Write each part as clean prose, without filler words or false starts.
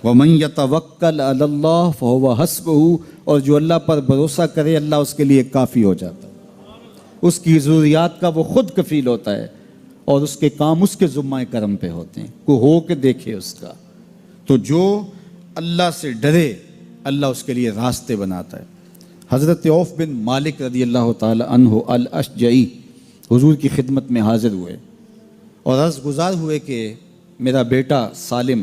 وَمَن يَتَوَكَّلْ عَلَى اللَّهِ فَهُوَ حَسْبُهُ، اور جو اللہ پر بھروسہ کرے اللہ اس کے لیے کافی ہو جاتا ہے، اس کی ضروریات کا وہ خود کفیل ہوتا ہے، اور اس کے کام اس کے ذمہ کرم پہ ہوتے ہیں، کو ہو کے دیکھے اس کا۔ تو جو اللہ سے ڈرے اللہ اس کے لیے راستے بناتا ہے۔ حضرت عوف بن مالک رضی اللہ تعالی عنہ الاشجعی حضور کی خدمت میں حاضر ہوئے اور عرض گزار ہوئے کہ میرا بیٹا سالم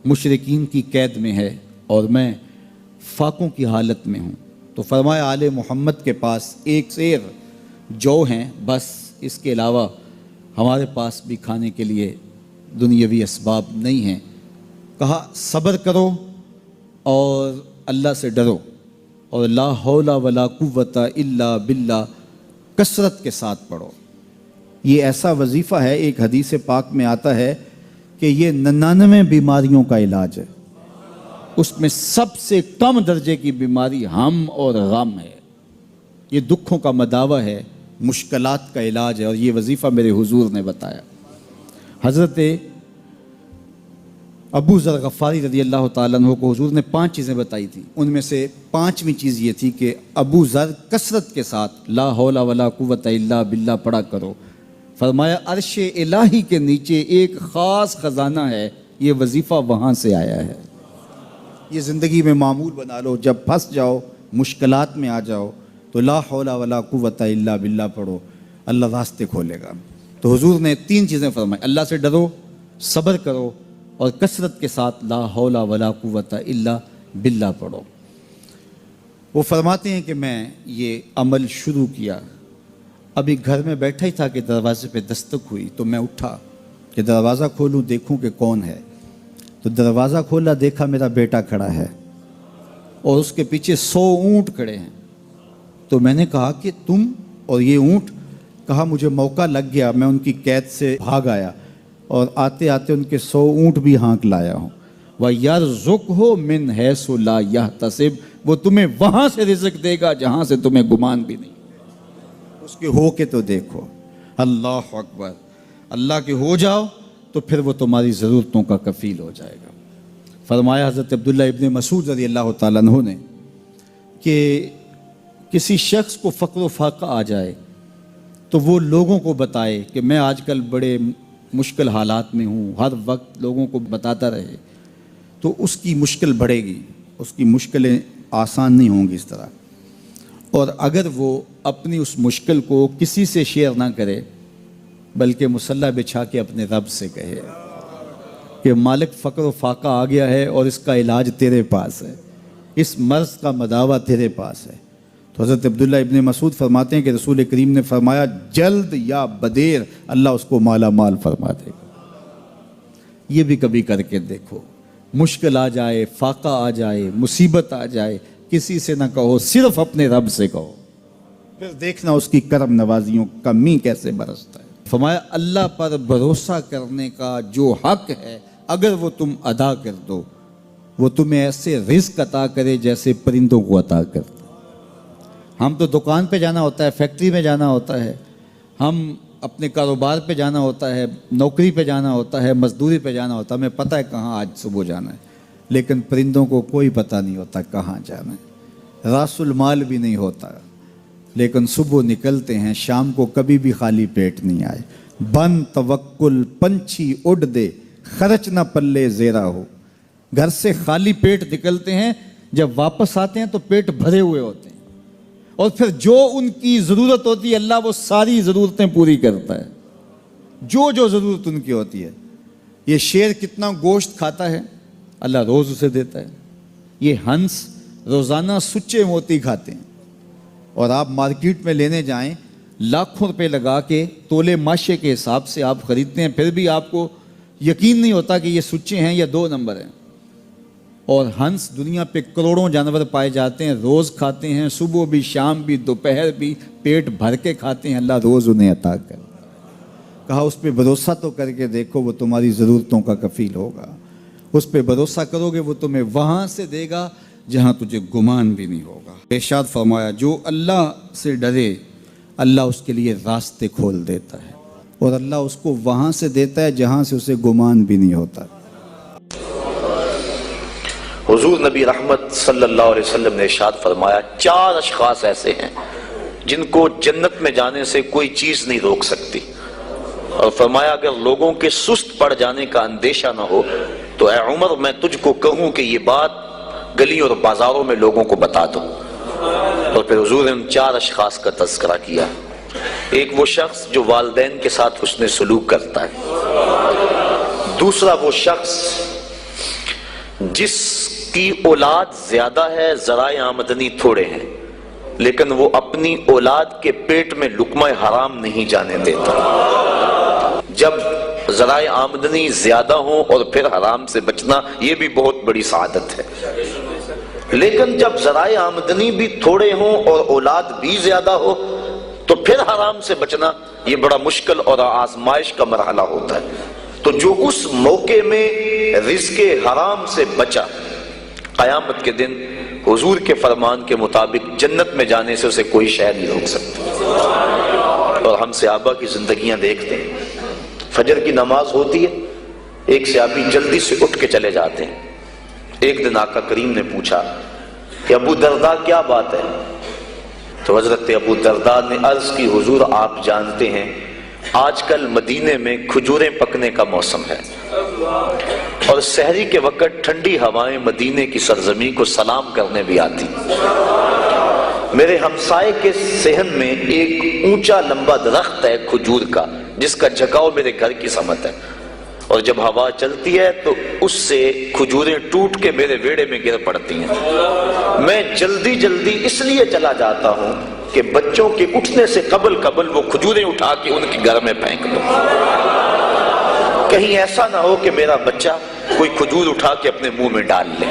مشرکین کی قید میں ہے اور میں فاقوں کی حالت میں ہوں، تو فرمایا آل محمد کے پاس ایک سیر جو ہیں، بس اس کے علاوہ ہمارے پاس بھی کھانے کے لیے دنیاوی اسباب نہیں ہیں۔ کہا صبر کرو اور اللہ سے ڈرو، اور لا حول ولا قوت الا باللہ کثرت کے ساتھ پڑھو۔ یہ ایسا وظیفہ ہے، ایک حدیث پاک میں آتا ہے کہ یہ 99 بیماریوں کا علاج ہے، اس میں سب سے کم درجے کی بیماری ہم اور غم ہے، یہ دکھوں کا مداوع ہے، مشکلات کا علاج ہے، اور یہ وظیفہ میرے حضور نے بتایا۔ حضرت ابو ذر غفاری رضی اللہ تعالیٰ عنہ کو حضور نے 5 چیزیں بتائی تھیں، ان میں سے 5ویں چیز یہ تھی کہ ابو ذر کثرت کے ساتھ لا حول ولا قوت الا باللہ پڑھا کرو۔ فرمایا عرش الہی کے نیچے ایک خاص خزانہ ہے، یہ وظیفہ وہاں سے آیا ہے، یہ زندگی میں معمول بنا لو، جب پھنس جاؤ مشکلات میں آ جاؤ تو لا حول ولا قوت الا باللہ پڑھو، اللہ راستے کھولے گا۔ تو حضور نے 3 چیزیں فرمائی، اللہ سے ڈرو، صبر کرو، اور کثرت کے ساتھ لا حول ولا قوت الا باللہ پڑھو۔ وہ فرماتے ہیں کہ میں یہ عمل شروع کیا، ابھی گھر میں بیٹھا ہی تھا کہ دروازے پہ دستک ہوئی، تو میں اٹھا کہ دروازہ کھولوں دیکھوں کہ کون ہے، تو دروازہ کھولا، دیکھا میرا بیٹا کھڑا ہے اور اس کے پیچھے 100 اونٹ کھڑے ہیں۔ تو میں نے کہا کہ تم اور یہ اونٹ؟ کہا مجھے موقع لگ گیا، میں ان کی قید سے بھاگ آیا اور آتے آتے ان کے 100 اونٹ بھی ہانک لایا ہوں۔ وَيَرْزُقْهُ مِنْ حَيْثُ لَا يَحْتَسِبُ، وہ تمہیں وہاں سے رزق دے گا جہاں سے تمہیں گمان بھی نہیں، اس کے ہو کے تو دیکھو۔ اللہ اکبر، اللہ کے ہو جاؤ تو پھر وہ تمہاری ضرورتوں کا کفیل ہو جائے گا۔ فرمایا حضرت عبداللہ ابن مسعود رضی اللہ تعالیٰ عنہ نے کہ کسی شخص کو فقر و فاقہ آ جائے تو وہ لوگوں کو بتائے کہ میں آج کل بڑے مشکل حالات میں ہوں، ہر وقت لوگوں کو بتاتا رہے تو اس کی مشکل بڑھے گی، اس کی مشکلیں آسان نہیں ہوں گی اس طرح۔ اور اگر وہ اپنی اس مشکل کو کسی سے شیئر نہ کرے بلکہ مصلی بچھا کے اپنے رب سے کہے کہ مالک فقر و فاقہ آ گیا ہے اور اس کا علاج تیرے پاس ہے، اس مرض کا مداوع تیرے پاس ہے۔ تو حضرت عبداللہ ابن مسعود فرماتے ہیں کہ رسول کریم نے فرمایا جلد یا بدیر اللہ اس کو مالا مال فرما دے گا۔ یہ بھی کبھی کر کے دیکھو، مشکل آ جائے، فاقہ آ جائے، مصیبت آ جائے، کسی سے نہ کہو، صرف اپنے رب سے کہو، پھر دیکھنا اس کی کرم نوازیوں کا می کیسے برستا ہے۔ فرمایا اللہ پر بھروسہ کرنے کا جو حق ہے اگر وہ تم ادا کر دو، وہ تمہیں ایسے رزق عطا کرے جیسے پرندوں کو عطا کرتا۔ ہم تو دکان پہ جانا ہوتا ہے، فیکٹری میں جانا ہوتا ہے، ہم اپنے کاروبار پہ جانا ہوتا ہے، نوکری پہ جانا ہوتا ہے، مزدوری پہ جانا ہوتا ہے، ہمیں پتہ ہے کہاں آج صبح جانا ہے، لیکن پرندوں کو کوئی پتہ نہیں ہوتا کہاں جانا ہے، راس المال بھی نہیں ہوتا، لیکن صبح نکلتے ہیں، شام کو کبھی بھی خالی پیٹ نہیں آئے۔ بن توکل پنچھی اڑ دے، خرچ نہ پلے زیرا ہو۔ گھر سے خالی پیٹ نکلتے ہیں، جب واپس آتے ہیں تو پیٹ بھرے ہوئے ہوتے ہیں، اور پھر جو ان کی ضرورت ہوتی ہے اللہ وہ ساری ضرورتیں پوری کرتا ہے، جو ضرورت ان کی ہوتی ہے۔ یہ شیر کتنا گوشت کھاتا ہے اللہ روز اسے دیتا ہے، یہ ہنس روزانہ سچے موتی کھاتے ہیں، اور آپ مارکیٹ میں لینے جائیں لاکھوں روپے لگا کے تولے ماشے کے حساب سے آپ خریدتے ہیں، پھر بھی آپ کو یقین نہیں ہوتا کہ یہ سچے ہیں یا 2 نمبر ہیں۔ اور ہنس دنیا پہ کروڑوں جانور پائے جاتے ہیں، روز کھاتے ہیں، صبح بھی، شام بھی، دوپہر بھی، پیٹ بھر کے کھاتے ہیں، اللہ روز انہیں عطا کر۔ کہا اس پہ بھروسہ تو کر کے دیکھو، وہ تمہاری ضرورتوں کا کفیل ہوگا، اس پہ بھروسہ کرو گے وہ تمہیں وہاں سے دے گا جہاں تجھے گمان بھی نہیں ہوگا۔ ارشاد فرمایا جو اللہ سے ڈرے اللہ اس کے لیے راستے کھول دیتا ہے، اور اللہ اس کو وہاں سے دیتا ہے جہاں سے اسے گمان بھی نہیں ہوتا۔ حضور نبی رحمت صلی اللہ علیہ وسلم نے ارشاد فرمایا 4 اشخاص ایسے ہیں جن کو جنت میں جانے سے کوئی چیز نہیں روک سکتی، اور فرمایا اگر لوگوں کے سست پڑ جانے کا اندیشہ نہ ہو تو اے عمر میں تجھ کو کہوں کہ یہ بات گلیوں اور بازاروں میں لوگوں کو بتا دو۔ اور پھر حضور نے ان 4 اشخاص کا تذکرہ کیا۔ ایک وہ شخص جو والدین کے ساتھ حسن سلوک کرتا ہے، دوسرا وہ شخص جس کی اولاد زیادہ ہے ذرائع آمدنی تھوڑے ہیں لیکن وہ اپنی اولاد کے پیٹ میں لقمہ حرام نہیں جانے دیتا۔ جب ذرائع آمدنی زیادہ ہوں اور پھر حرام سے بچنا یہ بھی بہت بڑی سعادت ہے، لیکن جب ذرائع آمدنی بھی تھوڑے ہوں اور اولاد بھی زیادہ ہو تو پھر حرام سے بچنا یہ بڑا مشکل اور آزمائش کا مرحلہ ہوتا ہے۔ تو جو اس موقع میں رزق حرام سے بچا، قیامت کے دن حضور کے فرمان کے مطابق جنت میں جانے سے اسے کوئی شے نہیں روک سکتا۔ اور ہم صحابہ کی زندگیاں دیکھتے ہیں، فجر کی نماز ہوتی ہے، ایک صحابی جلدی سے اٹھ کے چلے جاتے ہیں۔ ایک دن آقا کریم نے پوچھا کہ ابو درداء کیا بات ہے؟ تو حضرت ابو درداء نے عرض کی حضور آپ جانتے ہیں آج کل مدینے میں کھجوریں پکنے کا موسم ہے اور سحری کے وقت ٹھنڈی ہوائیں مدینے کی سرزمین کو سلام کرنے بھی آتی۔ میرے ہمسائے کے صحن میں ایک اونچا لمبا درخت ہے کھجور کا جس کا جھکاؤ میرے گھر کی سمت ہے، اور جب ہوا چلتی ہے تو اس سے کھجوریں ٹوٹ کے میرے ویڑے میں گر پڑتی ہیں۔ میں جلدی جلدی اس لیے چلا جاتا ہوں کہ بچوں کے اٹھنے سے قبل وہ کھجوریں اٹھا کے ان کے گھر میں پھینک دوں، کہیں ایسا نہ ہو کہ میرا بچہ کوئی کھجور اٹھا کے اپنے منہ میں ڈال لے۔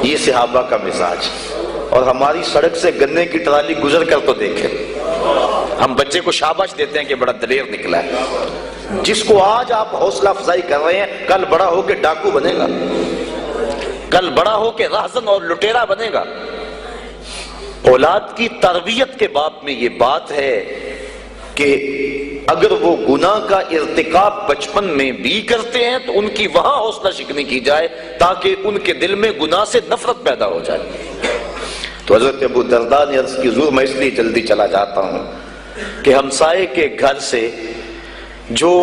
یہ صحابہ کا مزاج۔ اور ہماری سڑک سے گنے کی ٹرالی گزر کر تو دیکھیں، ہم بچے کو شاباش دیتے ہیں کہ بڑا دلیر نکلا ہے۔ جس کو آج آپ حوصلہ افزائی کر رہے ہیں کل بڑا ہو کے ڈاکو بنے گا، کل بڑا ہو کے راہزن اور لٹیرا بنے گا۔ اولاد کی تربیت کے باب میں یہ بات ہے کہ اگر وہ گناہ کا ارتکاب بچپن میں بھی کرتے ہیں تو ان کی وہاں حوصلہ شکنی کی جائے تاکہ ان کے دل میں گناہ سے نفرت پیدا ہو جائے۔ تو حضرت ابو درداء نے عرض کی حضور میں اس لیے جلدی چلا جاتا ہوں کہ ہمسائے کے گھر سے جو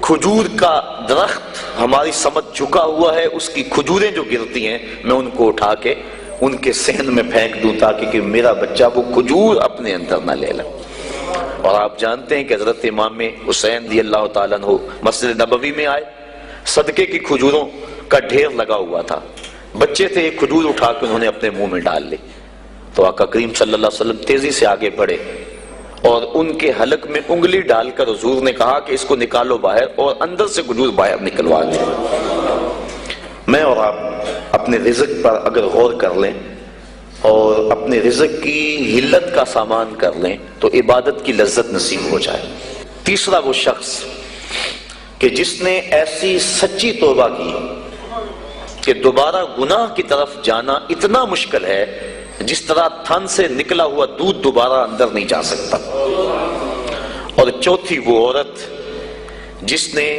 کھجور کا درخت ہماری سمت جھکا ہوا ہے اس کی کھجوریں جو گرتی ہیں میں ان کو اٹھا کے ان کے صحن میں پھینک دوں تاکہ کہ میرا بچہ وہ کھجور اپنے اندر نہ لے لے۔ اور آپ جانتے ہیں کہ حضرت امام حسین رضی اللہ تعالیٰ عنہ مسجد نبوی میں آئے، صدقے کی کھجوروں کا ڈھیر لگا ہوا تھا، بچے تھے، ایک کھجور اٹھا کے انہوں نے اپنے منہ میں ڈال لی۔ تو آقا کریم صلی اللہ علیہ وسلم تیزی سے آگے بڑھے اور ان کے حلق میں انگلی ڈال کر حضور نے کہا کہ اس کو نکالو باہر اور اندر سے کھجور باہر نکلوا دیں۔ میں اور آپ اپنے رزق پر اگر غور کر لیں اور اپنے رزق کی حلت کا سامان کر لیں تو عبادت کی لذت نصیب ہو جائے۔ تیسرا وہ شخص کہ جس نے ایسی سچی توبہ کی کہ دوبارہ گناہ کی طرف جانا اتنا مشکل ہے جس طرح تھن سے نکلا ہوا دودھ دوبارہ اندر نہیں جا سکتا۔ اور چوتھی وہ عورت جس نے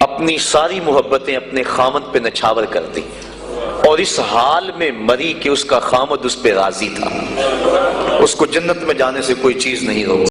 اپنی ساری محبتیں اپنے خامد پہ نچھاور کر دی اور اس حال میں مری کہ اس کا خامد اس پہ راضی تھا، اس کو جنت میں جانے سے کوئی چیز نہیں روک